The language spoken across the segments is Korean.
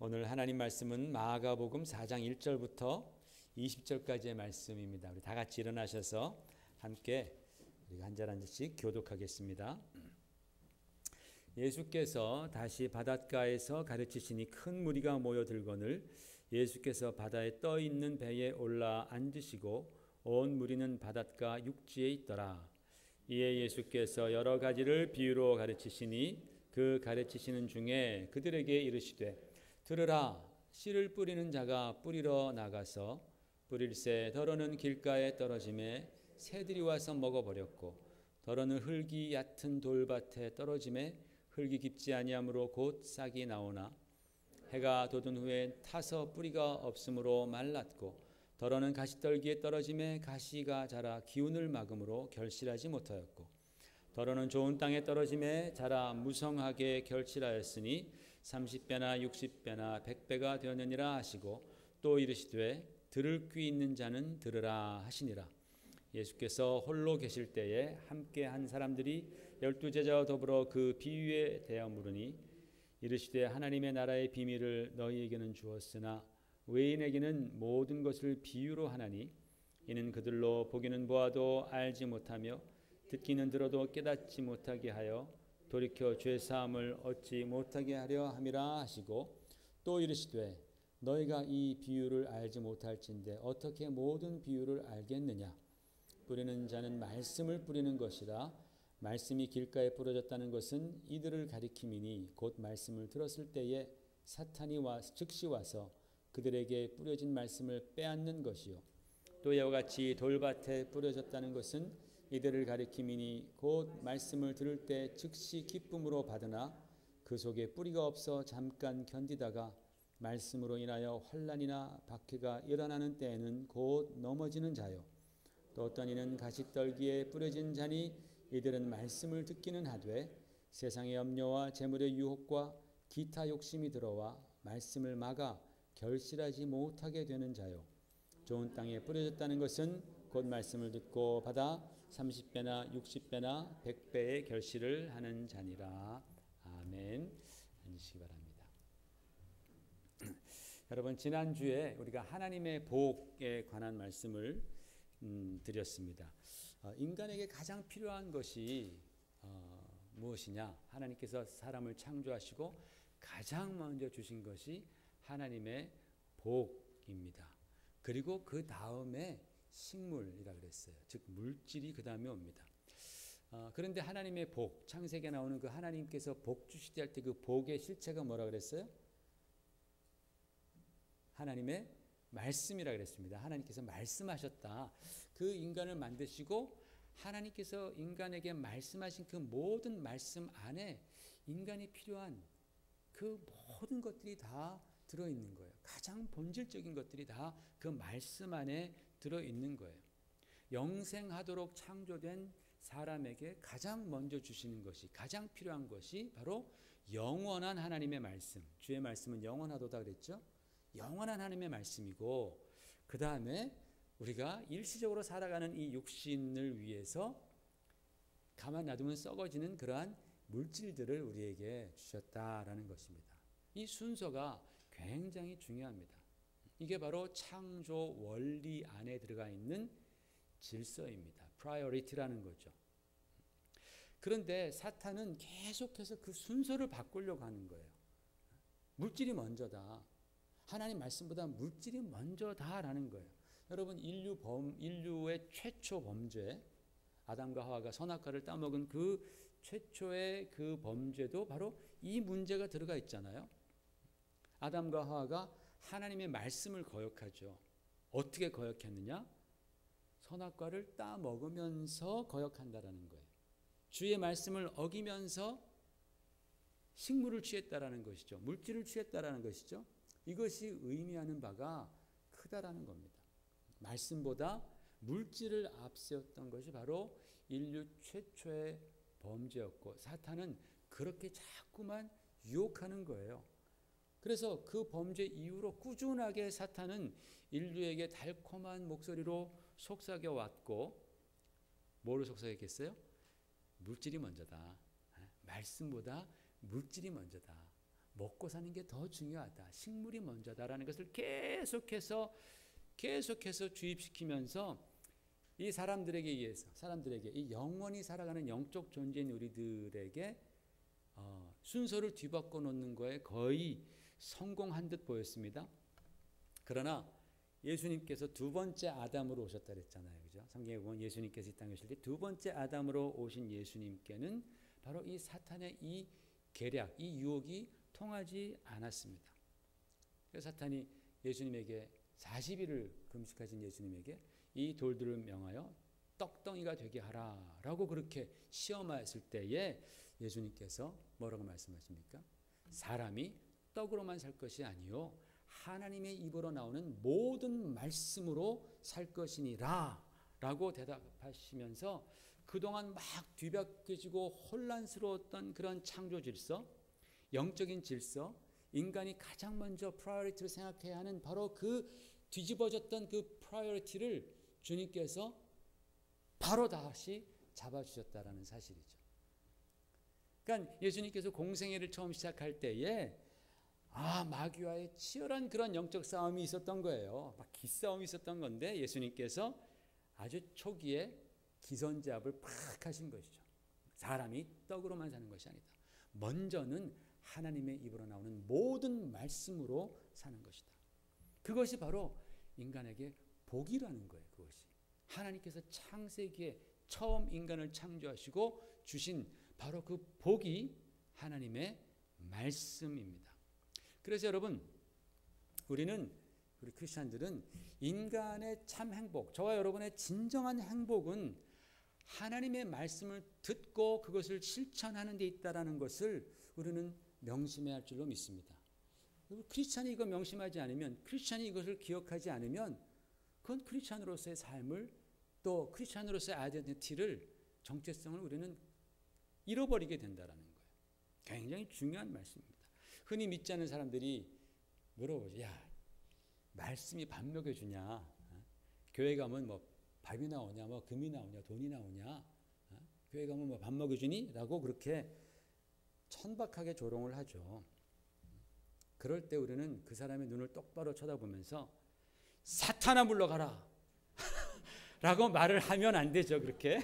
오늘 하나님 말씀은 마가복음 4장 1절부터 20절까지의 말씀입니다. 우리 다 같이 일어나셔서 함께 우리가 한 절 한 절씩 교독하겠습니다. 예수께서 다시 바닷가에서 가르치시니 큰 무리가 모여들거늘 예수께서 바다에 떠 있는 배에 올라 앉으시고 온 무리는 바닷가 육지에 있더라. 이에 예수께서 여러 가지를 비유로 가르치시니 그 가르치시는 중에 그들에게 이르시되 들으라. 씨를 뿌리는 자가 뿌리러 나가서 뿌릴새 더러는 길가에 떨어짐에 새들이 와서 먹어버렸고 더러는 흙이 얕은 돌밭에 떨어짐에 흙이 깊지 아니하므로 곧 싹이 나오나 해가 돋은 후에 타서 뿌리가 없으므로 말랐고 더러는 가시떨기에 떨어짐에 가시가 자라 기운을 막음으로 결실하지 못하였고 더러는 좋은 땅에 떨어짐에 자라 무성하게 결실하였으니 30배나 60배나 100배가 되었느니라 하시고 또 이르시되 들을 귀 있는 자는 들으라 하시니라. 예수께서 홀로 계실 때에 함께 한 사람들이 12제자와 더불어 그 비유에 대하여 물으니 이르시되 하나님의 나라의 비밀을 너희에게는 주었으나 외인에게는 모든 것을 비유로 하나니 이는 그들로 보기는 보아도 알지 못하며 듣기는 들어도 깨닫지 못하게 하여 돌이켜 죄사함을 얻지 못하게 하려 함이라 하시고 또 이르시되 너희가 이 비유를 알지 못할진대 어떻게 모든 비유를 알겠느냐. 뿌리는 자는 말씀을 뿌리는 것이라. 말씀이 길가에 부러졌다는 것은 이들을 가리킴이니 곧 말씀을 들었을 때에 사탄이 즉시 와서 그들에게 뿌려진 말씀을 빼앗는 것이요 또 이와 같이 돌밭에 뿌려졌다는 것은 이들을 가리킴이니 곧 말씀을 들을 때 즉시 기쁨으로 받으나 그 속에 뿌리가 없어 잠깐 견디다가 말씀으로 인하여 환난이나 박해가 일어나는 때에는 곧 넘어지는 자요 또 어떤 이는 가시떨기에 뿌려진 자니 이들은 말씀을 듣기는 하되 세상의 염려와 재물의 유혹과 기타 욕심이 들어와 말씀을 막아 결실하지 못하게 되는 자요 좋은 땅에 뿌려졌다는 것은 곧 말씀을 듣고 받아 30배나 60배나 100배의 결실을 하는 자니라. 아멘. 앉으시기 바랍니다. 여러분 지난주에 우리가 하나님의 복에 관한 말씀을 드렸습니다. 인간에게 가장 필요한 것이 무엇이냐? 하나님께서 사람을 창조하시고 가장 먼저 주신 것이 하나님의 복입니다. 그리고 그 다음에 식물이라 그랬어요. 즉 물질이 그 다음에 옵니다. 그런데 하나님의 복, 창세기에 나오는 그 하나님께서 복 주시되 할 때 그 복의 실체가 뭐라 그랬어요? 하나님의 말씀이라 그랬습니다. 하나님께서 말씀하셨다. 그 인간을 만드시고 하나님께서 인간에게 말씀하신 그 모든 말씀 안에 인간이 필요한 그 모든 것들이 다 들어있는 거예요. 가장 본질적인 것들이 다 그 말씀 안에 들어있는 거예요. 영생하도록 창조된 사람에게 가장 먼저 주시는 것이 가장 필요한 것이 바로 영원한 하나님의 말씀. 주의 말씀은 영원하도다 그랬죠. 영원한 하나님의 말씀이고 그 다음에 우리가 일시적으로 살아가는 이 육신을 위해서 가만 놔두면 썩어지는 그러한 물질들을 우리에게 주셨다라는 것입니다. 이 순서가 굉장히 중요합니다. 이게 바로 창조 원리 안에 들어가 있는 질서입니다. priority라는 거죠. 그런데 사탄은 계속해서 그 순서를 바꾸려고 하는 거예요. 물질이 먼저다. 하나님 말씀보다 물질이 먼저다라는 거예요. 여러분 인류의 최초 범죄 아담과 하와가 선악과를 따먹은 그 최초의 그 범죄도 바로 이 문제가 들어가 있잖아요. 아담과 하와가 하나님의 말씀을 거역하죠. 어떻게 거역했느냐? 선악과를 따먹으면서 거역한다라는 거예요. 주의 말씀을 어기면서 식물을 취했다라는 것이죠. 물질을 취했다라는 것이죠. 이것이 의미하는 바가 크다라는 겁니다. 말씀보다 물질을 앞세웠던 것이 바로 인류 최초의 범죄였고 사탄은 그렇게 자꾸만 유혹하는 거예요. 그래서 그 범죄 이후로 꾸준하게 사탄은 인류에게 달콤한 목소리로 속삭여 왔고 뭐를 속삭였겠어요? 물질이 먼저다. 말씀보다 물질이 먼저다. 먹고 사는 게 더 중요하다. 식물이 먼저다라는 것을 계속해서 주입시키면서 이 사람들에게 의해서 이 영원히 살아가는 영적 존재인 우리들에게 순서를 뒤바꿔 놓는 거에 거의 성공한 듯 보였습니다. 그러나 예수님께서 두 번째 아담으로 오셨다 그랬잖아요. 그죠? 성경에 보면 예수님께서 이 땅에 오실 때 두 번째 아담으로 오신 예수님께는 바로 이 사탄의 이 계략, 이 유혹이 통하지 않았습니다. 그래서 사탄이 예수님에게 40일을 금식하신 예수님에게 이 돌들을 명하여 떡덩이가 되게 하라라고 그렇게 시험하였을 때에 예수님께서 뭐라고 말씀하십니까? 사람이 떡으로만 살 것이 아니요 하나님의 입으로 나오는 모든 말씀으로 살 것이니라 라고 대답하시면서 그동안 막 뒤바뀌어지고 혼란스러웠던 그런 창조 질서, 영적인 질서, 인간이 가장 먼저 프라이어리티를 생각해야 하는 바로 그 뒤집어졌던 그 프라이어리티를 주님께서 바로 다시 잡아주셨다라는 사실이죠. 그러니까 예수님께서 공생애를 처음 시작할 때에 마귀와의 치열한 그런 영적 싸움이 있었던 거예요. 막 기싸움이 있었던 건데 예수님께서 아주 초기에 기선제압을 팍 하신 것이죠. 사람이 떡으로만 사는 것이 아니다. 먼저는 하나님의 입으로 나오는 모든 말씀으로 사는 것이다. 그것이 바로 인간에게 복이라는 거예요. 그것이 하나님께서 창세기에 처음 인간을 창조하시고 주신 바로 그 복이 하나님의 말씀입니다. 그래서 여러분 우리 크리스찬들은 인간의 참 행복, 저와 여러분의 진정한 행복은 하나님의 말씀을 듣고 그것을 실천하는 데 있다라는 것을 우리는 명심해야 할 줄로 믿습니다. 크리스찬이 이거 명심하지 않으면, 크리스찬이 이것을 기억하지 않으면 그건 크리스찬으로서의 삶을, 또 크리스찬으로서의 아이덴티티를, 정체성을 우리는 잃어버리게 된다라는 거예요. 굉장히 중요한 말씀입니다. 흔히 믿지 않는 사람들이 물어보죠. 야, 말씀이 밥 먹여주냐? 교회 가면 뭐 밥이 나오냐, 뭐 금이 나오냐, 돈이 나오냐? 교회 가면 뭐 밥 먹여주니? 라고 그렇게 천박하게 조롱을 하죠. 그럴 때 우리는 그 사람의 눈을 똑바로 쳐다보면서 사탄아 물러가라 라고 말을 하면 안 되죠. 그렇게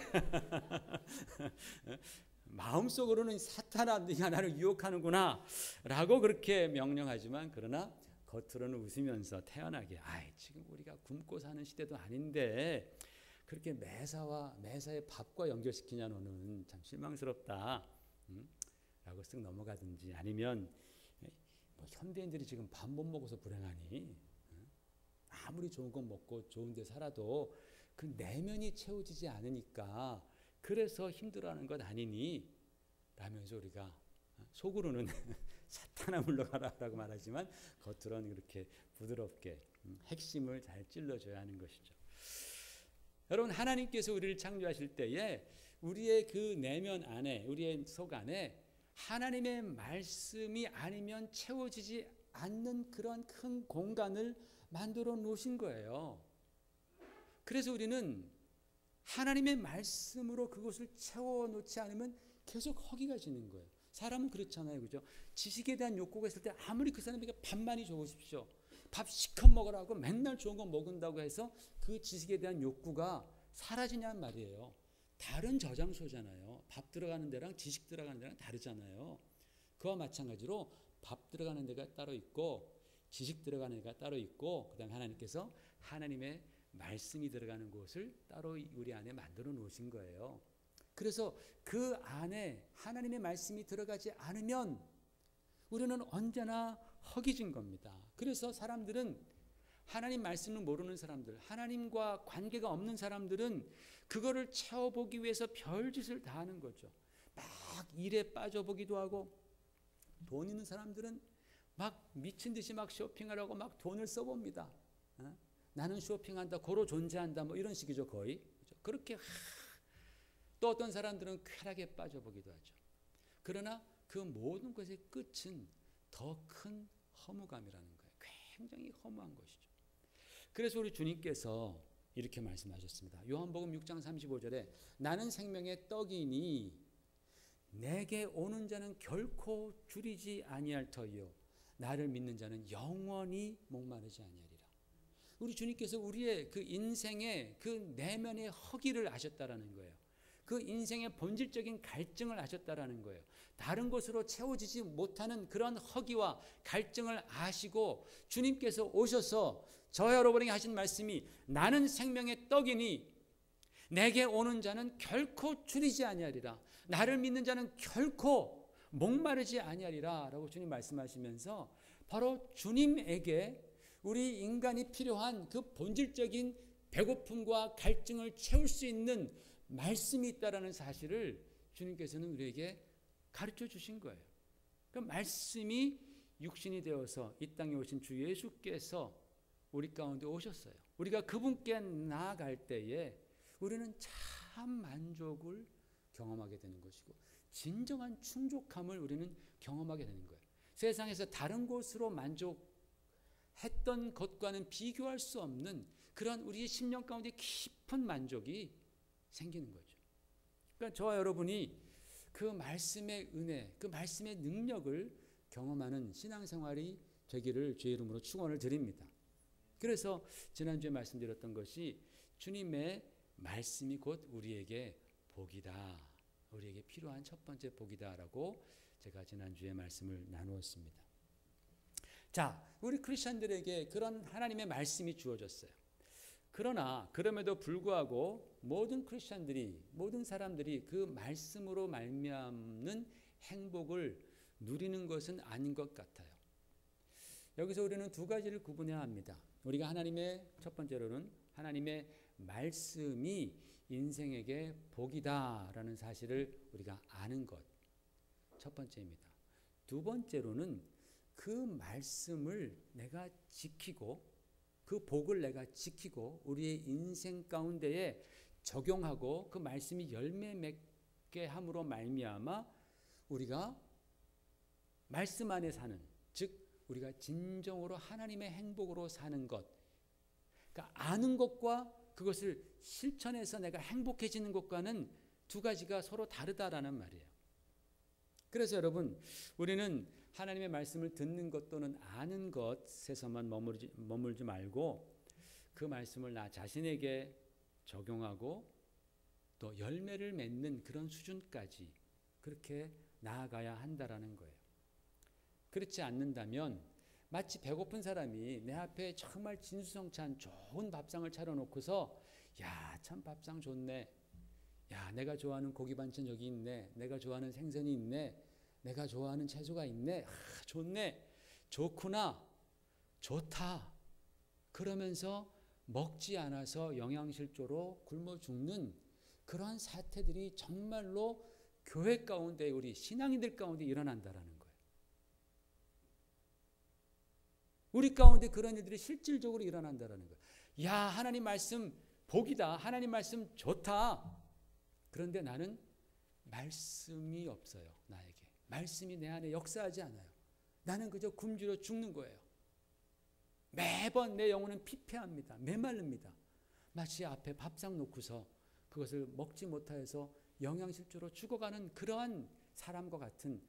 마음속으로는 사탄아 네가 나를 유혹하는구나 라고 그렇게 명령하지만, 그러나 겉으로는 웃으면서 태연하게 지금 우리가 굶고 사는 시대도 아닌데 그렇게 매사의 밥과 연결시키냐, 너는 참 실망스럽다 라고 쓱 넘어가든지, 아니면 뭐 현대인들이 지금 밥 못 먹어서 불행하니, 아무리 좋은 거 먹고 좋은 데 살아도 그 내면이 채워지지 않으니까 그래서 힘들어하는 것 아니니 라면서 우리가 속으로는 사탄아 물러가라 라고 말하지만 겉으로는 그렇게 부드럽게 핵심을 잘 찔러줘야 하는 것이죠. 여러분, 하나님께서 우리를 창조하실 때에 우리의 그 내면 안에, 우리의 속 안에 하나님의 말씀이 아니면 채워지지 않는 그런 큰 공간을 만들어 놓으신 거예요. 그래서 우리는 하나님의 말씀으로 그것을 채워놓지 않으면 계속 허기가 지는 거예요. 사람은 그렇잖아요. 그죠? 지식에 대한 욕구가 있을 때 아무리 그 사람에게 밥만이 좋으십시오, 밥 시컷 먹으라고 맨날 좋은 거 먹는다고 해서 그 지식에 대한 욕구가 사라지냔 말이에요. 다른 저장소잖아요. 밥 들어가는 데랑 지식 들어가는 데랑 다르잖아요. 그와 마찬가지로 밥 들어가는 데가 따로 있고 지식 들어가는 데가 따로 있고, 그 다음에 하나님께서 하나님의 말씀이 들어가는 곳을 따로 우리 안에 만들어 놓으신 거예요. 그래서 그 안에 하나님의 말씀이 들어가지 않으면 우리는 언제나 허기진 겁니다. 그래서 사람들은, 하나님 말씀을 모르는 사람들, 하나님과 관계가 없는 사람들은 그거를 채워보기 위해서 별짓을 다 하는 거죠. 막 일에 빠져보기도 하고, 돈 있는 사람들은 막 미친 듯이 막 쇼핑하려고 막 돈을 써봅니다. 나는 쇼핑한다, 고로 존재한다, 뭐 이런 식이죠, 거의. 그렇게. 또 어떤 사람들은 쾌락에 빠져보기도 하죠. 그러나 그 모든 것의 끝은 더 큰 허무감이라는 거예요. 굉장히 허무한 것이죠. 그래서 우리 주님께서 이렇게 말씀하셨습니다. 요한복음 6장 35절에 나는 생명의 떡이니 내게 오는 자는 결코 줄이지 아니할 터이요 나를 믿는 자는 영원히 목마르지 아니하리라. 우리 주님께서 우리의 그 인생의 그 내면의 허기를 아셨다라는 거예요. 그 인생의 본질적인 갈증을 아셨다라는 거예요. 다른 것으로 채워지지 못하는 그런 허기와 갈증을 아시고 주님께서 오셔서 저 여러분에게 하신 말씀이 나는 생명의 떡이니 내게 오는 자는 결코 줄이지 아니하리라. 나를 믿는 자는 결코 목마르지 아니하리라 라고 주님 말씀하시면서 바로 주님에게 우리 인간이 필요한 그 본질적인 배고픔과 갈증을 채울 수 있는 말씀이 있다라는 사실을 주님께서는 우리에게 가르쳐 주신 거예요. 그 말씀이 육신이 되어서 이 땅에 오신 주 예수께서 우리 가운데 오셨어요. 우리가 그분께 나아갈 때에 우리는 참 만족을 경험하게 되는 것이고 진정한 충족함을 우리는 경험하게 되는 거예요. 세상에서 다른 곳으로 만족했던 것과는 비교할 수 없는 그런 우리의 심령 가운데 깊은 만족이 생기는 거죠. 그러니까 저와 여러분이 그 말씀의 은혜, 그 말씀의 능력을 경험하는 신앙생활이 되기를 주의 이름으로 축원을 드립니다. 그래서 지난주에 말씀드렸던 것이 주님의 말씀이 곧 우리에게 복이다. 우리에게 필요한 첫 번째 복이다라고 제가 지난주에 말씀을 나누었습니다. 자, 우리 크리스천들에게 그런 하나님의 말씀이 주어졌어요. 그러나 그럼에도 불구하고 모든 크리스천들이 모든 사람들이 그 말씀으로 말미암는 행복을 누리는 것은 아닌 것 같아요. 여기서 우리는 두 가지를 구분해야 합니다. 우리가 하나님의 첫 번째로는 하나님의 말씀이 인생에게 복이다라는 사실을 우리가 아는 것. 첫 번째입니다. 두 번째로는 그 말씀을 내가 지키고 그 복을 내가 지키고 우리의 인생 가운데에 적용하고 그 말씀이 열매 맺게 함으로 말미암아 우리가 말씀 안에 사는, 즉 우리가 진정으로 하나님의 행복으로 사는 것. 그러니까 아는 것과 그것을 실천해서 내가 행복해지는 것과는 두 가지가 서로 다르다라는 말이에요. 그래서 여러분, 우리는 하나님의 말씀을 듣는 것 또는 아는 것에서만 머물지 말고 그 말씀을 나 자신에게 적용하고 또 열매를 맺는 그런 수준까지 그렇게 나아가야 한다라는 거예요. 그렇지 않는다면 마치 배고픈 사람이 내 앞에 정말 진수성찬 좋은 밥상을 차려놓고서 야, 참 밥상 좋네. 야, 내가 좋아하는 고기 반찬 여기 있네. 내가 좋아하는 생선이 있네. 내가 좋아하는 채소가 있네. 아, 좋네. 좋구나. 좋다. 그러면서 먹지 않아서 영양실조로 굶어 죽는 그런 사태들이 정말로 교회 가운데 우리 신앙인들 가운데 일어난다라는 거예요. 우리 가운데 그런 일들이 실질적으로 일어난다라는 거예요. 야, 하나님 말씀 복이다. 하나님 말씀 좋다. 그런데 나는 말씀이 없어요. 나에게. 말씀이 내 안에 역사하지 않아요. 나는 그저 굶주려 죽는 거예요. 매번 내 영혼은 피폐합니다. 메마릅니다. 마치 앞에 밥상 놓고서 그것을 먹지 못하여서 영양실조로 죽어가는 그러한 사람과 같은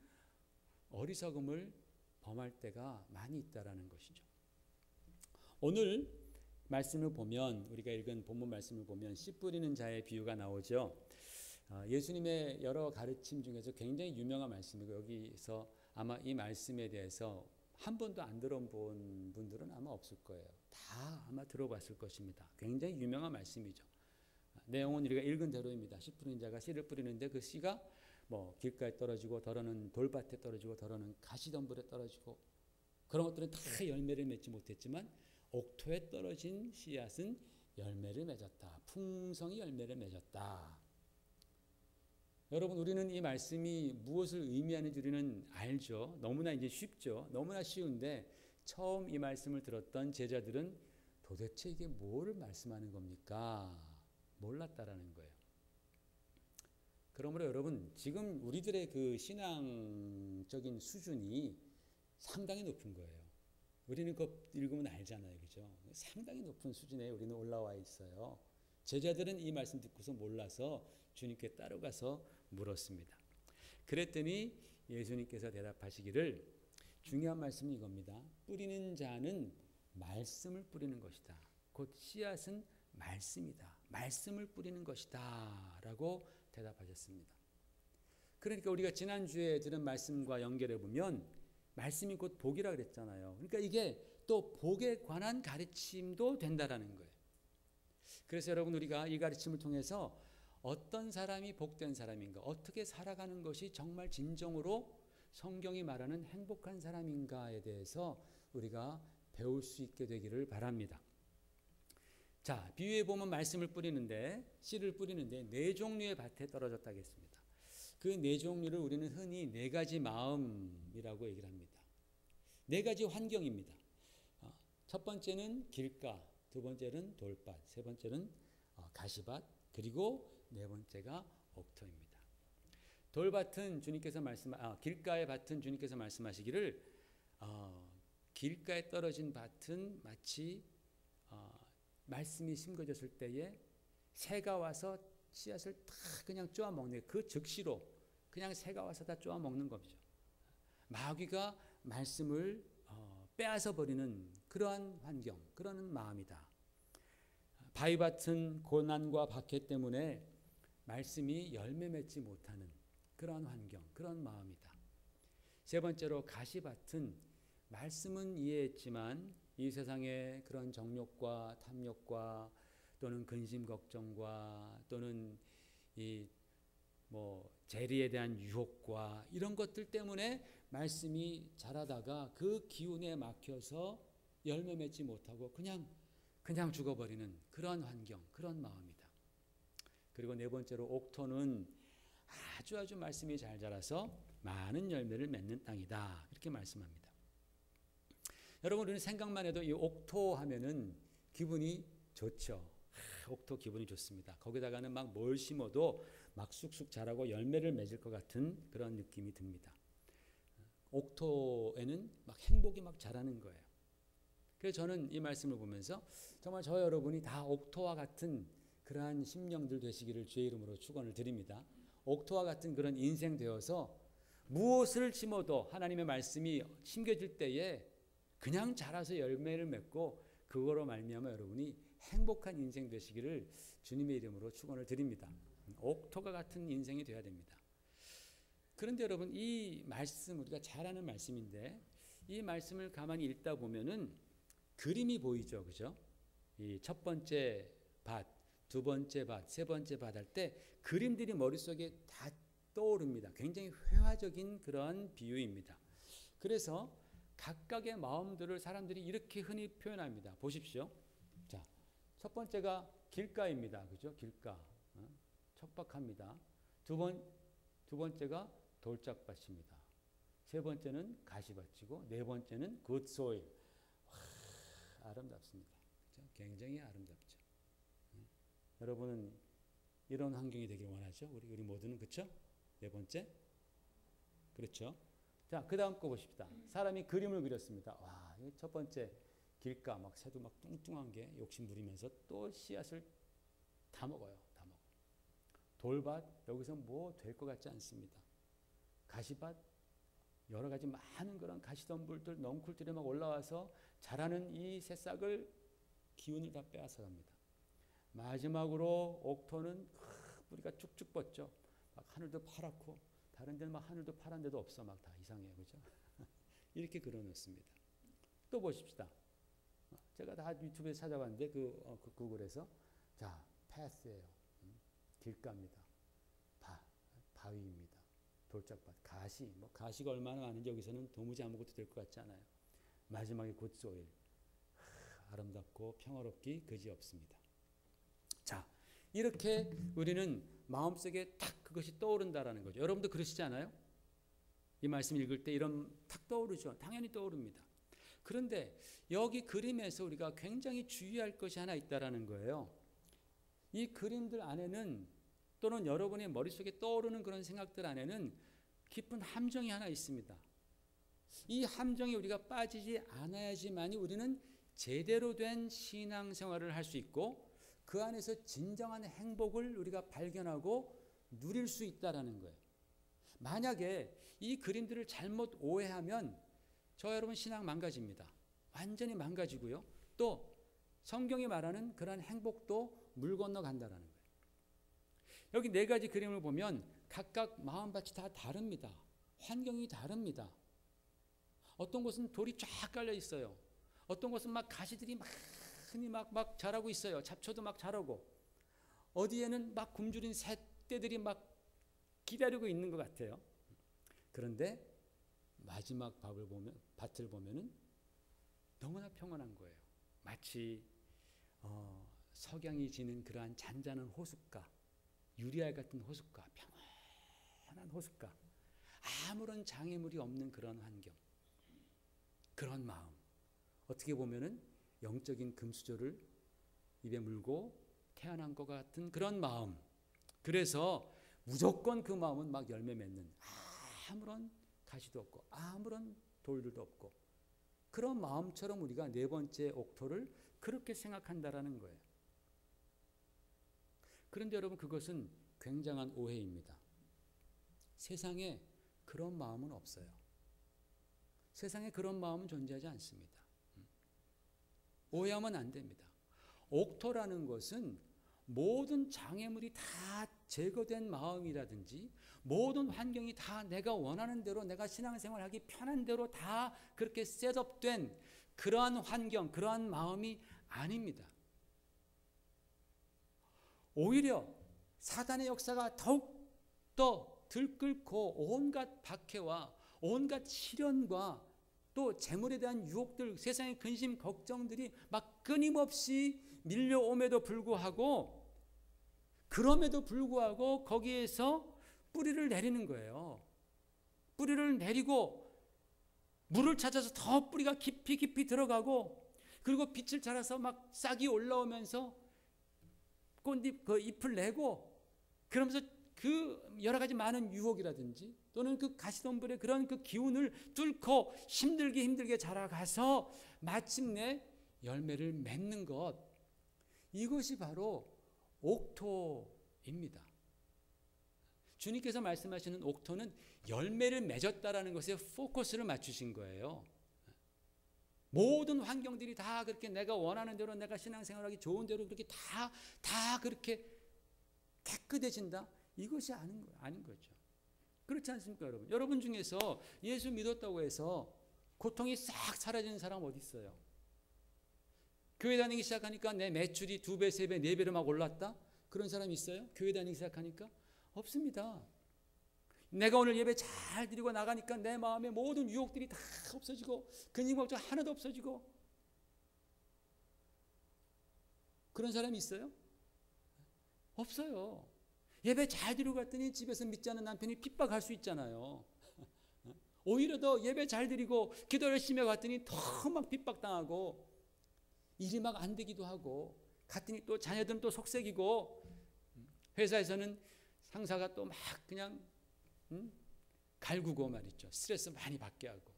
어리석음을 범할 때가 많이 있다라는 것이죠. 오늘 말씀을 보면 우리가 읽은 본문 말씀을 보면 씨 뿌리는 자의 비유가 나오죠. 예수님의 여러 가르침 중에서 굉장히 유명한 말씀이고 여기서 아마 이 말씀에 대해서 한 번도 안 들어본 분들은 아마 없을 거예요. 다 아마 들어봤을 것입니다. 굉장히 유명한 말씀이죠. 내용은 우리가 읽은 대로입니다. 씨 뿌리는 자가 씨를 뿌리는데 그 씨가 뭐 길가에 떨어지고 더러는 돌밭에 떨어지고 더러는 가시덤불에 떨어지고 그런 것들은 다 열매를 맺지 못했지만 옥토에 떨어진 씨앗은 열매를 맺었다. 풍성히 열매를 맺었다. 여러분, 우리는 이 말씀이 무엇을 의미하는지 우리는 알죠. 너무나 이제 쉽죠. 너무나 쉬운데 처음 이 말씀을 들었던 제자들은 도대체 이게 뭐를 말씀하는 겁니까? 몰랐다라는 거예요. 그러므로 여러분, 지금 우리들의 그 신앙적인 수준이 상당히 높은 거예요. 우리는 그거 읽으면 알잖아요. 그죠? 상당히 높은 수준에 우리는 올라와 있어요. 제자들은 이 말씀 듣고서 몰라서 주님께 따라가서 물었습니다. 그랬더니 예수님께서 대답하시기를 중요한 말씀이 이겁니다. 뿌리는 자는 말씀을 뿌리는 것이다. 곧 씨앗은 말씀이다. 말씀을 뿌리는 것이다. 라고 대답하셨습니다. 그러니까 우리가 지난주에 들은 말씀과 연결해 보면 말씀이 곧 복이라 그랬잖아요. 그러니까 이게 또 복에 관한 가르침도 된다라는 거예요. 그래서 여러분 우리가 이 가르침을 통해서 어떤 사람이 복된 사람인가, 어떻게 살아가는 것이 정말 진정으로 성경이 말하는 행복한 사람인가에 대해서 우리가 배울 수 있게 되기를 바랍니다. 자, 비유에 보면 말씀을 뿌리는데, 씨를 뿌리는데 네 종류의 밭에 떨어졌다고 했습니다. 그 네 종류를 우리는 흔히 네 가지 마음이라고 얘기를 합니다. 네 가지 환경입니다. 첫 번째는 길가, 두 번째는 돌밭, 세 번째는 가시밭, 그리고 네 번째가 옥토입니다. 돌밭은 주님께서 길가의 밭은 주님께서 말씀하시기를 길가에 떨어진 밭은 마치 말씀이 심겨졌을 때에 새가 와서 씨앗을 다 그냥 쪼아 먹는, 그 즉시로 그냥 새가 와서 다 쪼아 먹는 거죠. 마귀가 말씀을 빼앗아 버리는 그러한 환경, 그런 마음이다. 바위밭은 고난과 박해 때문에 말씀이 열매 맺지 못하는 그런 환경, 그런 마음이다. 세 번째로 가시밭은 말씀은 이해했지만 이 세상의 그런 정욕과 탐욕과 또는 근심 걱정과 또는 이 재리에 대한 유혹과 이런 것들 때문에 말씀이 자라다가 그 기운에 막혀서 열매 맺지 못하고 그냥 죽어버리는 그런 환경, 그런 마음이다. 그리고 네 번째로 옥토는 아주 말씀이 잘 자라서 많은 열매를 맺는 땅이다. 이렇게 말씀합니다. 여러분 우리는 생각만 해도 이 옥토 하면은 기분이 좋죠. 옥토 기분이 좋습니다. 거기다가는 막 뭘 심어도 막 쑥쑥 자라고 열매를 맺을 것 같은 그런 느낌이 듭니다. 옥토에는 막 행복이 막 자라는 거예요. 그래서 저는 이 말씀을 보면서 정말 저 여러분이 다 옥토와 같은 그러한 심령들 되시기를 주의 이름으로 축원을 드립니다. 옥토와 같은 그런 인생 되어서 무엇을 심어도 하나님의 말씀이 심겨질 때에 그냥 자라서 열매를 맺고 그거로 말미암아 여러분이 행복한 인생 되시기를 주님의 이름으로 축원을 드립니다. 옥토가 같은 인생이 되어야 됩니다. 그런데 여러분 이 말씀 우리가 잘 아는 말씀인데 이 말씀을 가만히 읽다 보면은 그림이 보이죠, 그죠? 이 첫 번째 밭, 두 번째 밭, 세 번째 밭 할 때 그림들이 머릿속에 다 떠오릅니다. 굉장히 회화적인 그런 비유입니다. 그래서 각각의 마음들을 사람들이 이렇게 흔히 표현합니다. 보십시오. 자, 첫 번째가 길가입니다. 그죠? 길가. 척박합니다. 두 번째가 돌짝밭입니다. 세 번째는 가시밭이고 네 번째는 굿소일. 아름답습니다. 그렇죠? 굉장히 아름답죠. 여러분은 이런 환경이 되길 원하죠? 우리 모두는 그렇죠? 네 번째. 그렇죠? 자, 그 다음 거 보십시다. 사람이 그림을 그렸습니다. 와, 첫 번째 길가 막 새도 막 뚱뚱한 게 욕심 부리면서 또 씨앗을 다 먹어요. 다 먹어. 돌밭 여기서 뭐 될 것 같지 않습니다. 가시밭 여러 가지 많은 그런 가시덤불들 넝쿨들이 막 올라와서 자라는 이 새싹을 기운을 다 빼앗아 갑니다. 마지막으로 옥토는 뿌리가 쭉쭉 뻗죠. 막 하늘도 파랗고 다른 데는 막 하늘도 파란 데도 없어. 막 다 이상해요. 그죠? 이렇게 그려놓습니다. 또 보십시다. 제가 다 유튜브에 찾아봤는데 그 구글에서 자, 패스예요. 길가입니다. 바위입니다. 돌짝밭, 가시. 가시가 얼마나 많은지 여기서는 도무지 아무것도 될 것 같지 않아요. 마지막에 굿소일. 아름답고 평화롭기 그지없습니다. 자, 이렇게 우리는 마음속에 딱 그것이 떠오른다라는 거죠. 여러분도 그러시지 않아요? 이 말씀 읽을 때 이런 탁 떠오르죠. 당연히 떠오릅니다. 그런데 여기 그림에서 우리가 굉장히 주의할 것이 하나 있다라는 거예요. 이 그림들 안에는 또는 여러분의 머릿속에 떠오르는 그런 생각들 안에는 깊은 함정이 하나 있습니다. 이 함정에 우리가 빠지지 않아야지만이 우리는 제대로 된 신앙생활을 할 수 있고 그 안에서 진정한 행복을 우리가 발견하고 누릴 수 있다라는 거예요. 만약에 이 그림들을 잘못 오해하면 저 여러분 신앙 망가집니다. 완전히 망가지고요. 또 성경이 말하는 그러한 행복도 물 건너간다라는 거예요. 여기 네 가지 그림을 보면 각각 마음밭이 다 다릅니다. 환경이 다릅니다. 어떤 곳은 돌이 쫙 깔려 있어요. 어떤 곳은 막 가시들이 많이 막 자라고 있어요. 잡초도 막 자라고. 어디에는 막 굶주린 새떼들이 막 기다리고 있는 것 같아요. 그런데 마지막 밭을 보면은 너무나 평온한 거예요. 마치 석양이 지는 그러한 잔잔한 호숫가, 유리알 같은 호숫가, 평온한 호숫가, 아무런 장애물이 없는 그런 환경, 그런 마음. 어떻게 보면은 영적인 금수저를 입에 물고 태어난 것 같은 그런 마음. 그래서 무조건 그 마음은 막 열매 맺는, 아무런 가시도 없고 아무런 돌들도 없고, 그런 마음처럼 우리가 네 번째 옥토를 그렇게 생각한다라는 거예요. 그런데 여러분, 그것은 굉장한 오해입니다. 세상에 그런 마음은 없어요. 세상에 그런 마음은 존재하지 않습니다. 오해하면 안 됩니다. 옥토라는 것은 모든 장애물이 다 제거된 마음이라든지 모든 환경이 다 내가 원하는 대로, 내가 신앙생활하기 편한 대로 다 그렇게 셋업된 그러한 환경, 그러한 마음이 아닙니다. 오히려 사단의 역사가 더욱더 들끓고 온갖 박해와 온갖 시련과 또 재물에 대한 유혹들, 세상의 근심, 걱정들이 막 끊임없이 밀려옴에도 불구하고, 그럼에도 불구하고 거기에서 뿌리를 내리는 거예요. 뿌리를 내리고 물을 찾아서 더 뿌리가 깊이 들어가고, 그리고 빛을 찾아서 막 싹이 올라오면서 꽃잎 그 잎을 내고, 그러면서 그 여러 가지 많은 유혹이라든지 또는 그 가시덤불의 그런 그 기운을 뚫고 힘들게 자라가서 마침내 열매를 맺는 것, 이것이 바로 옥토입니다. 주님께서 말씀하시는 옥토는 열매를 맺었다라는 것에 포커스를 맞추신 거예요. 모든 환경들이 다 그렇게 내가 원하는 대로, 내가 신앙생활하기 좋은 대로 그렇게 다 그렇게 깨끗해진다? 이것이 아닌 거죠. 그렇지 않습니까, 여러분? 여러분 중에서 예수 믿었다고 해서 고통이 싹 사라지는 사람 어디 있어요? 교회 다니기 시작하니까 내 매출이 2배, 3배, 4배로 막 올랐다? 그런 사람이 있어요? 교회 다니기 시작하니까? 없습니다. 내가 오늘 예배 잘 드리고 나가니까 내 마음의 모든 유혹들이 다 없어지고 근심 걱정 하나도 없어지고, 그런 사람이 있어요? 없어요. 예배 잘 드리고 갔더니 집에서 믿지 않는 남편이 핍박할 수 있잖아요. 오히려 더 예배 잘 드리고 기도 열심히 갔더니 더 막 핍박당하고 일이 막 안 되기도 하고, 갔더니 또 자녀들은 또 속색이고, 회사에서는 상사가 또 막 그냥 갈구고 말이죠. 스트레스 많이 받게 하고.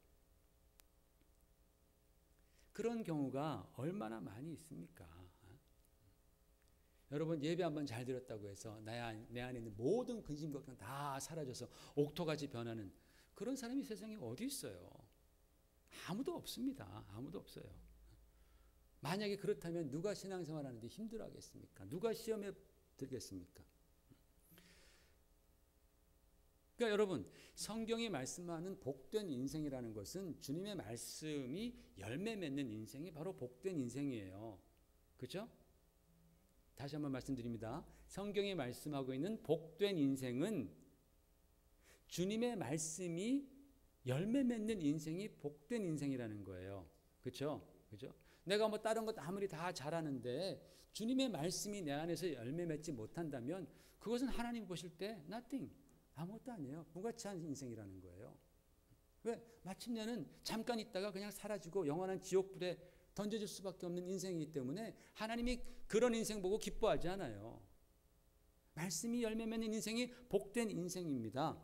그런 경우가 얼마나 많이 있습니까? 여러분, 예배 한번 잘 드렸다고 해서 내 안에 있는 모든 근심 걱정 다 사라져서 옥토같이 변하는 그런 사람이 세상에 어디 있어요? 아무도 없습니다. 아무도 없어요. 만약에 그렇다면 누가 신앙생활 하는데 힘들어하겠습니까? 누가 시험에 들겠습니까? 그러니까 여러분, 성경이 말씀하는 복된 인생이라는 것은 주님의 말씀이 열매 맺는 인생이 바로 복된 인생이에요. 그렇죠? 다시 한번 말씀드립니다. 성경이 말씀하고 있는 복된 인생은 주님의 말씀이 열매 맺는 인생이 복된 인생이라는 거예요. 그렇죠? 그렇죠? 내가 뭐 다른 것 아무리 다 잘하는데 주님의 말씀이 내 안에서 열매 맺지 못한다면 그것은 하나님 보실 때 nothing, 아무것도 아니에요. 무가치 한 인생이라는 거예요. 왜? 마침내는 잠깐 있다가 그냥 사라지고 영원한 지옥불에 던져질 수밖에 없는 인생이기 때문에 하나님이 그런 인생 보고 기뻐하지 않아요. 말씀이 열매 맺는 인생이 복된 인생입니다.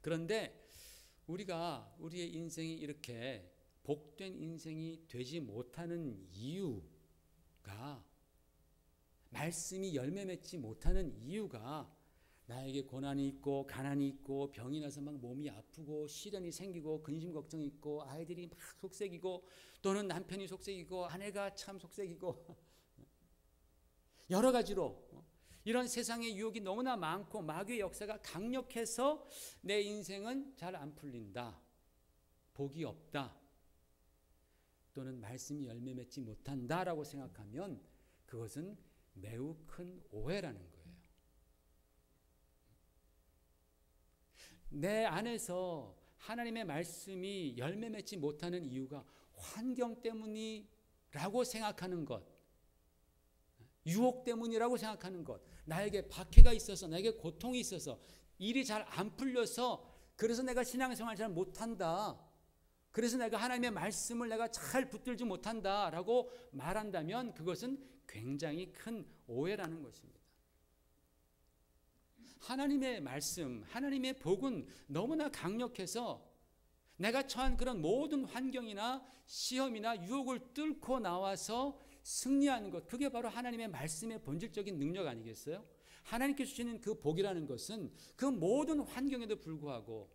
그런데 우리의 인생이 이렇게 복된 인생이 되지 못하는 이유가, 말씀이 열매 맺지 못하는 이유가 나에게 고난이 있고 가난이 있고 병이 나서 막 몸이 아프고 시련이 생기고 근심 걱정이 있고 아이들이 막 속색이고 또는 남편이 속색이고 아내가 참 속색이고 여러 가지로 이런 세상의 유혹이 너무나 많고 마귀의 역사가 강력해서 내 인생은 잘 안 풀린다. 복이 없다. 또는 말씀이 열매 맺지 못한다라고 생각하면 그것은 매우 큰 오해라는 거예요. 내 안에서 하나님의 말씀이 열매 맺지 못하는 이유가 환경 때문이라고 생각하는 것, 유혹 때문이라고 생각하는 것, 나에게 박해가 있어서 나에게 고통이 있어서 일이 잘 안 풀려서 그래서 내가 신앙생활 잘 못한다. 그래서 내가 하나님의 말씀을 내가 잘 붙들지 못한다라고 말한다면 그것은 굉장히 큰 오해라는 것입니다. 하나님의 말씀, 하나님의 복은 너무나 강력해서 내가 처한 그런 모든 환경이나 시험이나 유혹을 뚫고 나와서 승리하는 것, 그게 바로 하나님의 말씀의 본질적인 능력 아니겠어요? 하나님께서 주시는 그 복이라는 것은 그 모든 환경에도 불구하고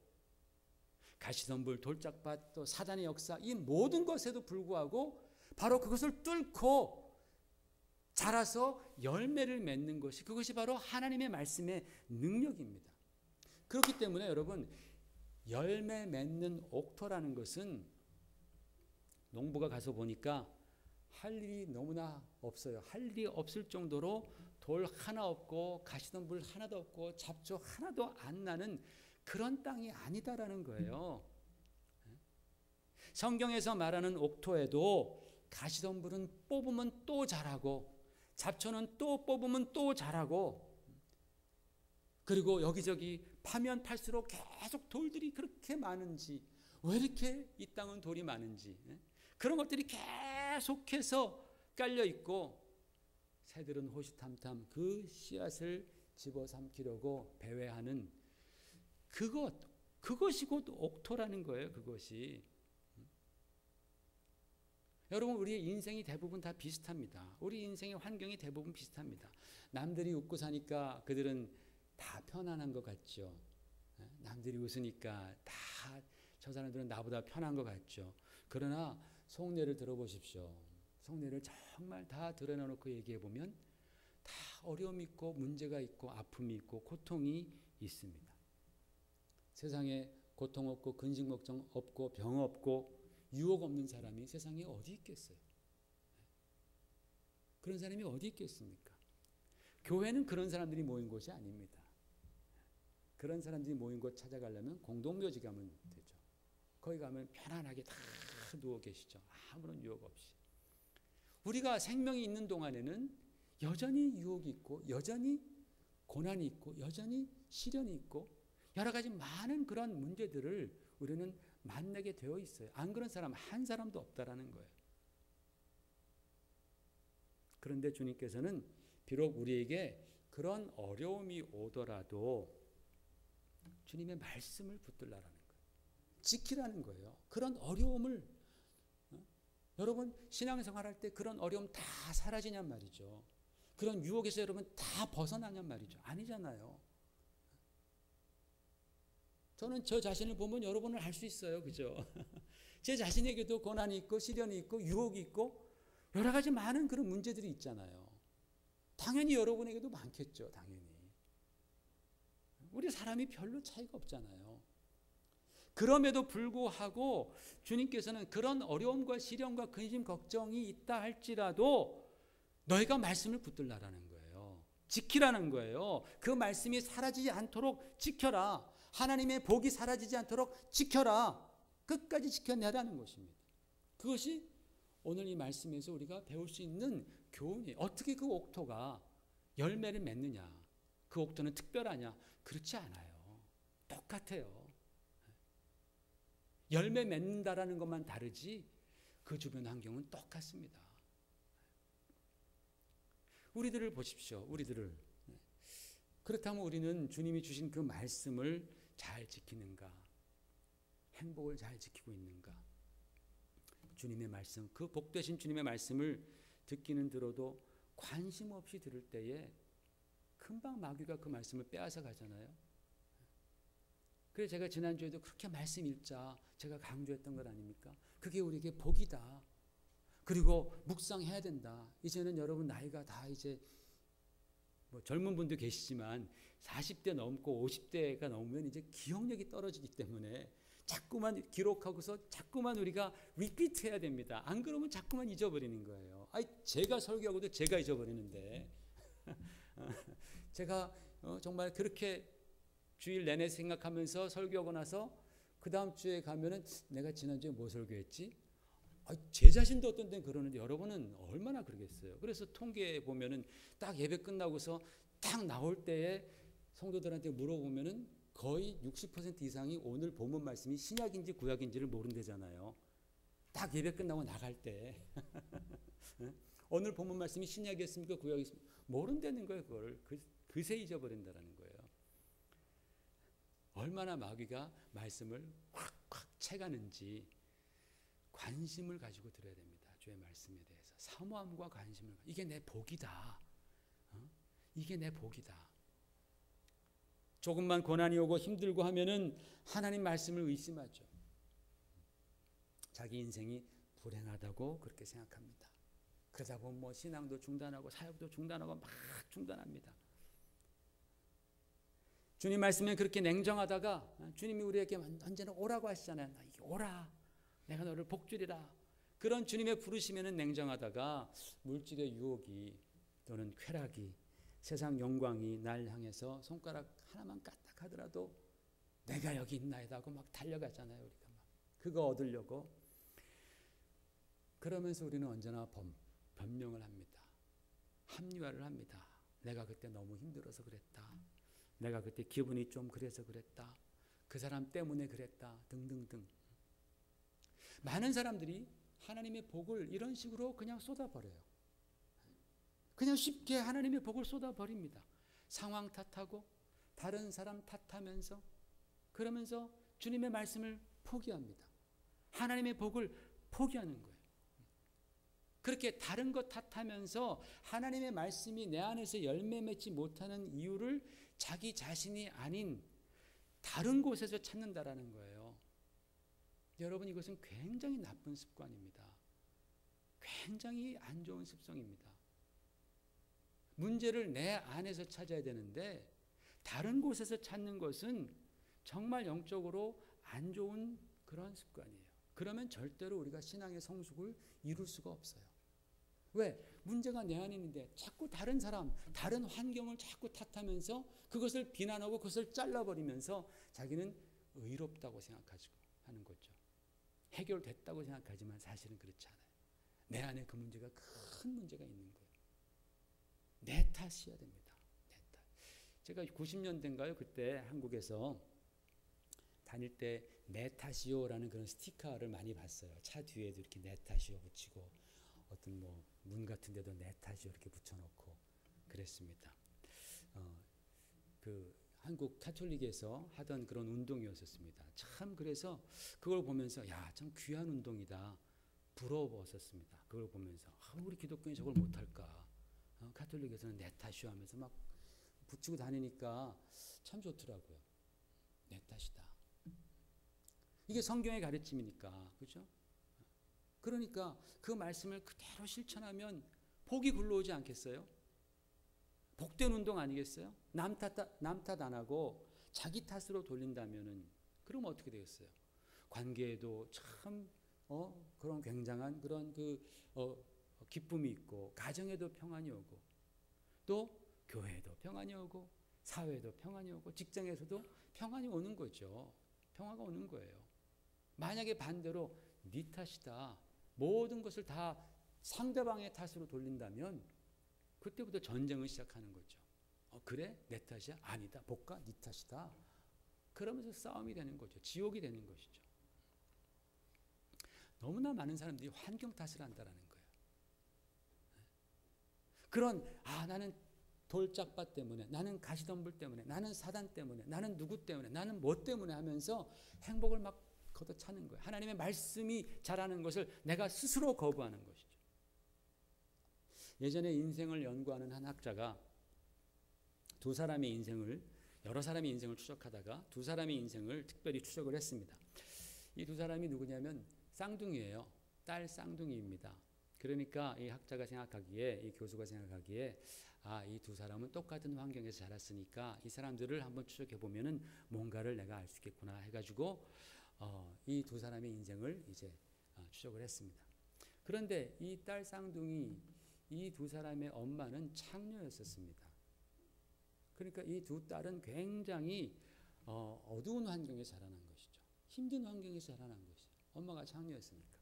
가시덤불, 돌짝밭, 또 사단의 역사, 이 모든 것에도 불구하고 바로 그것을 뚫고 자라서 열매를 맺는 것이, 그것이 바로 하나님의 말씀의 능력입니다. 그렇기 때문에 여러분, 열매 맺는 옥토라는 것은 농부가 가서 보니까 할 일이 너무나 없어요. 할 일이 없을 정도로 돌 하나 없고 가시덤불 하나도 없고 잡초 하나도 안 나는 그런 땅이 아니다라는 거예요. 성경에서 말하는 옥토에도 가시덤불은 뽑으면 또 자라고 잡초는 또 뽑으면 또 자라고, 그리고 여기저기 파면 팔수록 계속 돌들이 그렇게 많은지, 왜 이렇게 이 땅은 돌이 많은지, 그런 것들이 계속해서 깔려 있고 새들은 호시탐탐 그 씨앗을 집어삼키려고 배회하는 그것이 곧 옥토라는 거예요. 그것이. 여러분, 우리의 인생이 대부분 다 비슷합니다. 우리 인생의 환경이 대부분 비슷합니다. 남들이 웃고 사니까 그들은 다 편안한 것 같죠. 남들이 웃으니까 다 저 사람들은 나보다 편한 것 같죠. 그러나 속내를 들어보십시오. 속내를 정말 다 드러내놓고 얘기해보면 다 어려움이 있고 문제가 있고 아픔이 있고 고통이 있습니다. 세상에 고통 없고 근심 걱정 없고 병 없고 유혹 없는 사람이 세상에 어디 있겠어요? 그런 사람이 어디 있겠습니까? 교회는 그런 사람들이 모인 곳이 아닙니다. 그런 사람들이 모인 곳 찾아가려면 공동묘지 가면 되죠. 거기 가면 편안하게 다 누워 계시죠. 아무런 유혹 없이. 우리가 생명이 있는 동안에는 여전히 유혹이 있고 여전히 고난이 있고 여전히 시련이 있고 여러 가지 많은 그런 문제들을 우리는 만나게 되어 있어요. 안 그런 사람 한 사람도 없다라는 거예요. 그런데 주님께서는 비록 우리에게 그런 어려움이 오더라도 주님의 말씀을 붙들라라는 거예요. 지키라는 거예요. 그런 어려움을, 여러분 신앙생활할 때 그런 어려움 다 사라지냔 말이죠. 그런 유혹에서 여러분 다 벗어나냔 말이죠. 아니잖아요. 저는 저 자신을 보면 여러분을 알 수 있어요. 그죠? 제 자신에게도 고난이 있고 시련이 있고 유혹이 있고 여러 가지 많은 그런 문제들이 있잖아요. 당연히 여러분에게도 많겠죠. 당연히. 우리 사람이 별로 차이가 없잖아요. 그럼에도 불구하고 주님께서는 그런 어려움과 시련과 근심 걱정이 있다 할지라도 너희가 말씀을 붙들라라는 거예요. 지키라는 거예요. 그 말씀이 사라지지 않도록 지켜라. 하나님의 복이 사라지지 않도록 지켜라. 끝까지 지켜내라는 것입니다. 그것이 오늘 이 말씀에서 우리가 배울 수 있는 교훈이에요. 어떻게 그 옥토가 열매를 맺느냐. 그 옥토는 특별하냐. 그렇지 않아요. 똑같아요. 열매 맺는다라는 것만 다르지 그 주변 환경은 똑같습니다. 우리들을 보십시오. 우리들을. 그렇다면 우리는 주님이 주신 그 말씀을 잘 지키는가? 행복을 잘 지키고 있는가? 주님의 말씀, 그 복되신 주님의 말씀을 듣기는 들어도 관심 없이 들을 때에 금방 마귀가 그 말씀을 빼앗아 가잖아요. 그래서 제가 지난주에도 그렇게 말씀 읽자 제가 강조했던 것 아닙니까? 그게 우리에게 복이다. 그리고 묵상해야 된다. 이제는 여러분 나이가 다 이제 뭐 젊은 분도 계시지만 40대 넘고 50대가 넘으면 이제 기억력이 떨어지기 때문에 자꾸만 기록하고서 자꾸만 우리가 리피트해야 됩니다. 안 그러면 자꾸만 잊어버리는 거예요. 제가 설교하고도 제가 잊어버리는데 제가 정말 그렇게 주일 내내 생각하면서 설교하고 나서 그 다음 주에 가면은 내가 지난주에 뭐 설교했지? 제 자신도 어떤 때는 그러는데 여러분은 얼마나 그러겠어요. 그래서 통계에 보면은 딱 예배 끝나고서 딱 나올 때에 성도들한테 물어보면은 거의 60% 이상이 오늘 본문 말씀이 신약인지 구약인지를 모른대잖아요. 딱 예배 끝나고 나갈 때 오늘 본문 말씀이 신약이었습니까 구약이었습니까 모른다는 거예요. 그걸 그새 잊어버린다는 거예요. 얼마나 마귀가 말씀을 확확 채가는지 관심을 가지고 들어야 됩니다. 주의 말씀에 대해서 사모함과 관심을. 이게 내 복이다. 이게 내 복이다. 조금만 고난이 오고 힘들고 하면은 하나님 말씀을 의심하죠. 자기 인생이 불행하다고 그렇게 생각합니다. 그러다 보면 뭐 신앙도 중단하고 사역도 중단하고 막 중단합니다. 주님 말씀에 그렇게 냉정하다가 주님이 우리에게 언제나 오라고 하시잖아요. 오라. 내가 너를 복주리라. 그런 주님의 부르심에는 냉정하다가 물질의 유혹이 또는 쾌락이 세상 영광이 날 향해서 손가락 하나만 까딱하더라도 내가 여기 있나이다 하고 막 달려가잖아요. 우리가 막 그거 얻으려고. 그러면서 우리는 언제나 변명을 합니다. 합리화를 합니다. 내가 그때 너무 힘들어서 그랬다. 내가 그때 기분이 좀 그래서 그랬다. 그 사람 때문에 그랬다. 등등등. 많은 사람들이 하나님의 복을 이런 식으로 그냥 쏟아버려요. 그냥 쉽게 하나님의 복을 쏟아버립니다. 상황 탓하고 다른 사람 탓하면서 그러면서 주님의 말씀을 포기합니다. 하나님의 복을 포기하는 거예요. 그렇게 다른 것 탓하면서 하나님의 말씀이 내 안에서 열매 맺지 못하는 이유를 자기 자신이 아닌 다른 곳에서 찾는다라는 거예요. 여러분 이것은 굉장히 나쁜 습관입니다. 굉장히 안 좋은 습성입니다. 문제를 내 안에서 찾아야 되는데 다른 곳에서 찾는 것은 정말 영적으로 안 좋은 그런 습관이에요. 그러면 절대로 우리가 신앙의 성숙을 이룰 수가 없어요. 왜? 문제가 내 안에 있는데 자꾸 다른 사람, 다른 환경을 자꾸 탓하면서 그것을 비난하고 그것을 잘라버리면서 자기는 의롭다고 생각하고 하는 거죠. 해결됐다고 생각하지만 사실은 그렇지 않아요. 내 안에 그 문제가 큰 문제가 있는 거예요. 내 탓이어야 됩니다. 내 탓. 제가 90년대인가요? 그때 한국에서 다닐 때 내 탓이요라는 그런 스티커를 많이 봤어요. 차 뒤에도 이렇게 내 탓이요 붙이고 어떤 뭐 문 같은 데도 내 탓이요 이렇게 붙여놓고 그랬습니다. 그 한국 카톨릭에서 하던 그런 운동이었었습니다. 참 그래서 그걸 보면서 야, 참 귀한 운동이다. 부러웠었습니다. 그걸 보면서 우리 기독교인이 저걸 못할까. 카톨릭에서는 내 탓이요 하면서 막 붙이고 다니니까 참 좋더라고요. 내 탓이다. 이게 성경의 가르침이니까. 그렇죠? 그러니까 그 말씀을 그대로 실천하면 복이 굴러오지 않겠어요? 복된 운동 아니겠어요? 남 탓 안 하고 자기 탓으로 돌린다면은 그럼 어떻게 되겠어요? 관계에도 참 그런 굉장한 그런 기쁨이 있고 가정에도 평안이 오고 또 교회에도 평안이 오고 사회에도 평안이 오고 직장에서도 평안이 오는 거죠. 평화가 오는 거예요. 만약에 반대로 네 탓이다. 모든 것을 다 상대방의 탓으로 돌린다면 그때부터 전쟁을 시작하는 거죠. 그래? 내 탓이야? 아니다. 복가? 네 탓이다. 그러면서 싸움이 되는 거죠. 지옥이 되는 것이죠. 너무나 많은 사람들이 환경 탓을 한다는 거예요. 그런 나는 돌짝밭 때문에, 나는 가시덤불 때문에, 나는 사단 때문에, 나는 누구 때문에, 나는 뭐 때문에 하면서 행복을 막 걷어차는 거예요. 하나님의 말씀이 잘하는 것을 내가 스스로 거부하는 것이죠. 예전에 인생을 연구하는 한 학자가 두 사람의 인생을 여러 사람의 인생을 추적하다가 두 사람의 인생을 특별히 추적을 했습니다. 이 두 사람이 누구냐면 쌍둥이에요. 딸 쌍둥이입니다. 그러니까 이 학자가 생각하기에 이 교수가 생각하기에 이 두 사람은 똑같은 환경에서 자랐으니까 이 사람들을 한번 추적해 보면은 뭔가를 내가 알 수 있겠구나 해가지고 이 두 사람의 인생을 이제 추적을 했습니다. 그런데 이 딸 쌍둥이 이 두 사람의 엄마는 창녀였었습니다. 그러니까 이 두 딸은 굉장히 어두운 환경에서 자라난 것이죠. 힘든 환경에서 자라난 것이죠. 엄마가 창녀였으니까.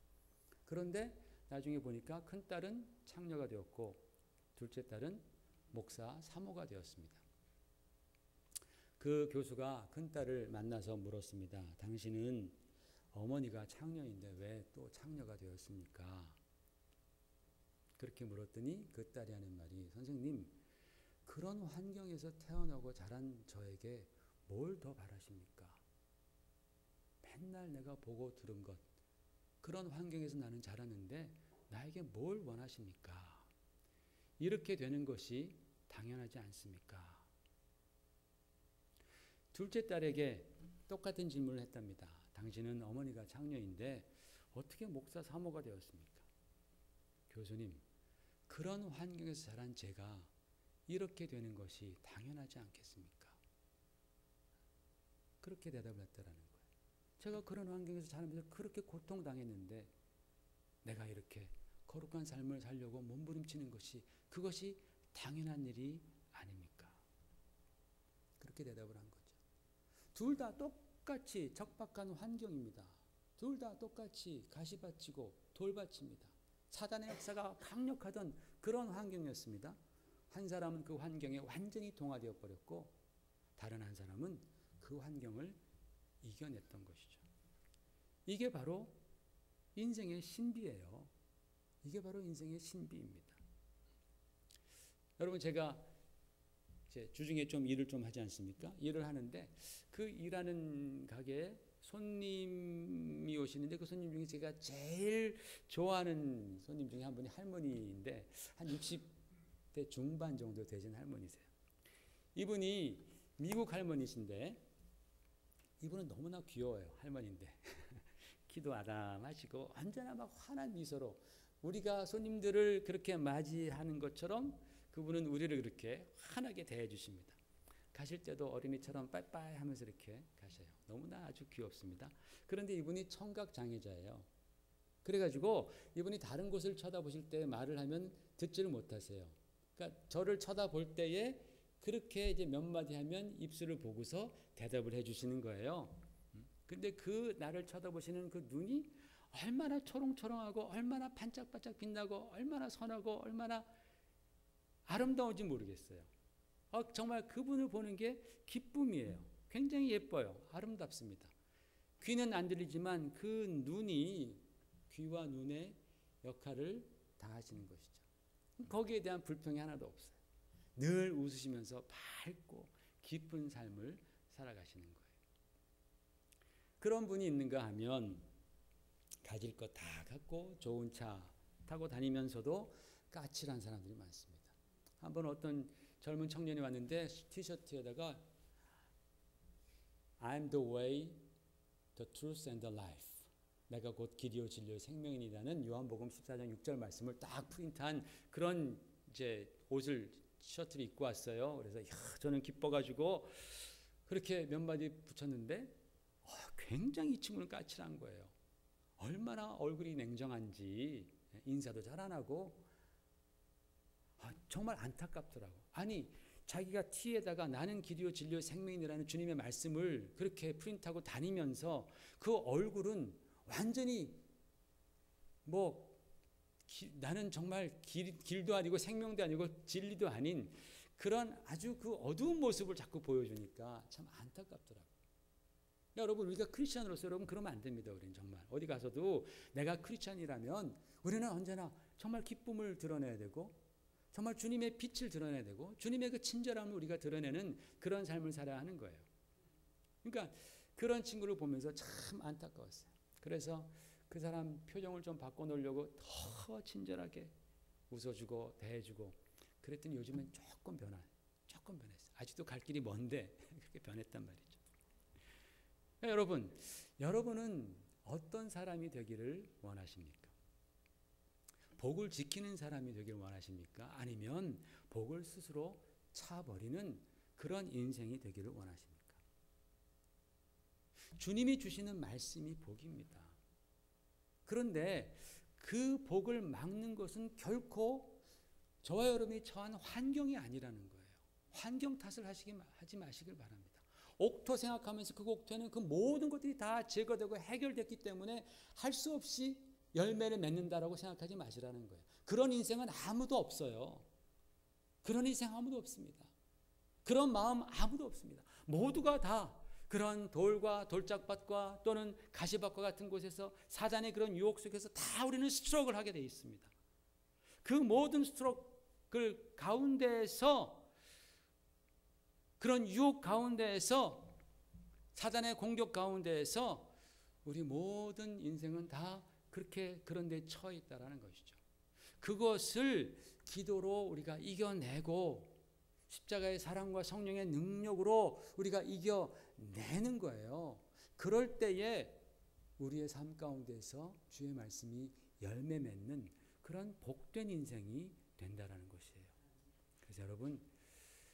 그런데 나중에 보니까 큰 딸은 창녀가 되었고 둘째 딸은 목사 사모가 되었습니다. 그 교수가 큰 딸을 만나서 물었습니다. 당신은 어머니가 창녀인데 왜 또 창녀가 되었습니까? 그렇게 물었더니 그 딸이 하는 말이, 선생님, 그런 환경에서 태어나고 자란 저에게 뭘 더 바라십니까? 맨날 내가 보고 들은 것, 그런 환경에서 나는 자랐는데 나에게 뭘 원하십니까? 이렇게 되는 것이 당연하지 않습니까? 둘째 딸에게 똑같은 질문을 했답니다. 당신은 어머니가 창녀인데 어떻게 목사 사모가 되었습니까? 교수님, 그런 환경에서 자란 제가 이렇게 되는 것이 당연하지 않겠습니까? 그렇게 대답을 했다라는 거예요. 제가 그런 환경에서 자라면서 그렇게 고통당했는데 내가 이렇게 거룩한 삶을 살려고 몸부림치는 것이 그것이 당연한 일이 아닙니까? 그렇게 대답을 한 거죠. 둘 다 똑같이 적박한 환경입니다. 둘 다 똑같이 가시밭이고 돌밭입니다. 사단의 역사가 강력하던 그런 환경이었습니다. 한 사람은 그 환경에 완전히 동화되어 버렸고 다른 한 사람은 그 환경을 이겨냈던 것이죠. 이게 바로 인생의 신비예요. 이게 바로 인생의 신비입니다. 여러분, 제가 이제 주중에 좀 일을 좀 하지 않습니까? 일을 하는데 그 일하는 가게에 손님이 오시는데 그 손님 중에 제가 제일 좋아하는 손님 중에 한 분이 할머니인데 한 60대 중반 정도 되신 할머니세요. 이분이 미국 할머니신데 이분은 너무나 귀여워요. 할머니인데 키도 아담하시고 언제나 막 환한 미소로 우리가 손님들을 그렇게 맞이하는 것처럼 그분은 우리를 그렇게 환하게 대해 주십니다. 가실 때도 어린이처럼 빠이빠이 하면서 이렇게 가셔요. 너무나 아주 귀엽습니다. 그런데 이분이 청각 장애자예요. 그래가지고 이분이 다른 곳을 쳐다보실 때 말을 하면 듣지를 못하세요. 그러니까 저를 쳐다볼 때에 그렇게 이제 몇 마디 하면 입술을 보고서 대답을 해주시는 거예요. 근데 그 나를 쳐다보시는 그 눈이 얼마나 초롱초롱하고 얼마나 반짝반짝 빛나고 얼마나 선하고 얼마나 아름다운지 모르겠어요. 정말 그분을 보는 게 기쁨이에요. 굉장히 예뻐요. 아름답습니다. 귀는 안 들리지만 그 눈이 귀와 눈의 역할을 다 하시는 것이죠. 거기에 대한 불평이 하나도 없어요. 늘 웃으시면서 밝고 기쁜 삶을 살아가시는 거예요. 그런 분이 있는가 하면 가질 것 다 갖고 좋은 차 타고 다니면서도 까칠한 사람들이 많습니다. 한번 어떤 젊은 청년이 왔는데 티셔츠에다가 I'm the way, the truth and the life. 내가 곧 길이요 진리요 생명이라는 요한복음 14장 6절 말씀을 딱 프린트한 그런 이제 옷을 셔츠를 입고 왔어요. 그래서 저는 기뻐가지고 그렇게 몇 마디 붙였는데 굉장히 이 친구는 까칠한 거예요. 얼마나 얼굴이 냉정한지 인사도 잘 안 하고 정말 안타깝더라고. 아니 자기가 티에다가 나는 길이요 진리요 생명이라는 주님의 말씀을 그렇게 프린트하고 다니면서 그 얼굴은 완전히 나는 정말 길도 아니고 생명도 아니고 진리도 아닌 그런 아주 그 어두운 모습을 자꾸 보여주니까 참 안타깝더라고요. 여러분, 우리가 크리스찬으로서 여러분 그러면 안 됩니다. 우리는 정말 어디 가서도 내가 크리스찬이라면 우리는 언제나 정말 기쁨을 드러내야 되고 정말 주님의 빛을 드러내야 되고 주님의 그 친절함을 우리가 드러내는 그런 삶을 살아야 하는 거예요. 그러니까 그런 친구를 보면서 참 안타까웠어요. 그래서 그 사람 표정을 좀 바꿔놓으려고 더 친절하게 웃어주고 대해주고 그랬더니 요즘엔 조금 조금 변했어요. 아직도 갈 길이 먼데 그렇게 변했단 말이죠. 여러분, 여러분은 어떤 사람이 되기를 원하십니까? 복을 지키는 사람이 되기를 원하십니까? 아니면 복을 스스로 차버리는 그런 인생이 되기를 원하십니까? 주님이 주시는 말씀이 복입니다. 그런데 그 복을 막는 것은 결코 저와 여러분이 처한 환경이 아니라는 거예요. 환경 탓을 하지 마시길 바랍니다. 옥토 생각하면서 그 옥토에는 그 모든 것들이 다 제거되고 해결됐기 때문에 할 수 없이 열매를 맺는다라고 생각하지 마시라는 거예요. 그런 인생은 아무도 없어요. 그런 인생 아무도 없습니다. 그런 마음 아무도 없습니다. 모두가 다 그런 돌과 돌짝밭과 또는 가시밭과 같은 곳에서 사단의 그런 유혹 속에서 다 우리는 스트럭을 하게 되어 있습니다. 그 모든 스트럭을 가운데에서 그런 유혹 가운데에서 사단의 공격 가운데에서 우리 모든 인생은 다 그렇게 그런 데 처해 있다라는 것이죠. 그것을 기도로 우리가 이겨내고 십자가의 사랑과 성령의 능력으로 우리가 이겨내는 거예요. 그럴 때에 우리의 삶 가운데서 주의 말씀이 열매 맺는 그런 복된 인생이 된다라는 것이에요. 그래서 여러분,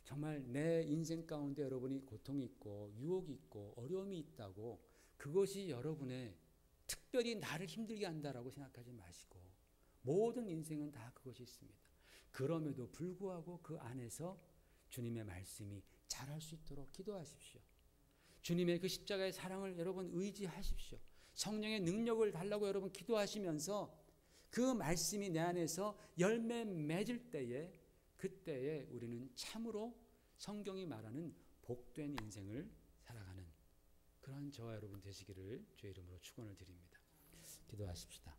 정말 내 인생 가운데 여러분이 고통이 있고 유혹이 있고 어려움이 있다고 그것이 여러분의 특별히 나를 힘들게 한다라고 생각하지 마시고 모든 인생은 다 그것이 있습니다. 그럼에도 불구하고 그 안에서 주님의 말씀이 자랄 수 있도록 기도하십시오. 주님의 그 십자가의 사랑을 여러분 의지하십시오. 성령의 능력을 달라고 여러분 기도하시면서 그 말씀이 내 안에서 열매 맺을 때에 그때에 우리는 참으로 성경이 말하는 복된 인생을 살아가는 그런 저와 여러분 되시기를 주의 이름으로 축원을 드립니다. 기도하십시다.